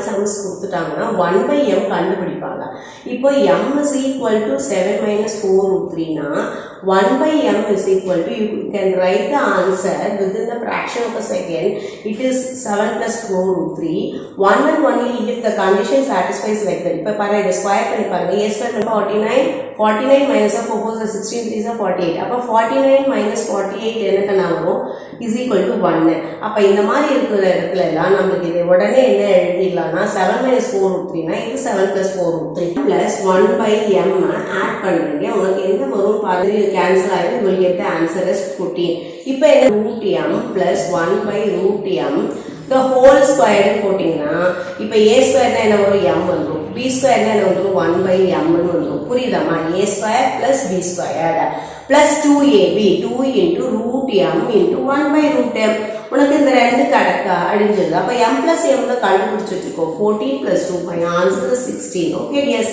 sums கொடுத்துட்டாங்கன்னா 1 by m கண்டுபிடிப்பாங்க. இப்போ m is equal to 7 minus 4 root 3 னா 1 by m is equal to, you can write the answer within the fraction of a second. It is 7 plus 4 root 3. 1 and only if the condition satisfies like that. இப்போ பாரு இதை square பண்ணி பாருங்க. a square 49 minus 4 4 is 16 3 is 48. அப்போ 49 minus 48 எனக்கு என்ன வரும் is equal to 1. அப்போ இந்த மாதிரி இருக்கிற இடத்துல எல்லாம் நமக்கு இது உடனே என்ன எழுதிடலாம்னா 7 minus 4 root 3 னா இது 7 plus 4 root 3 plus 1 by m add பண்ணுறீங்க. உங்களுக்கு என்ன வரும் பாரு cancel ஆகிடும். you will get the answer as 14. இப்போ என்ன root m plus 1 by root m the whole square போட்டிங்கன்னா இப்போ a square என்ன வரும் m வந்துடும், b square என்ன வந்துடும் 1 by m வந்துடும். புரியுதாமா? a square plus b square plus 2ab 2 into root m into 1 by root m. உனக்கு இந்த ரெண்டு கடக்கா அடிஞ்சிருது. அப்போ m plus m கண்டுபிடிச்சு வச்சுக்கோ. 14 plus 2 my answer is 16. Okay, yes.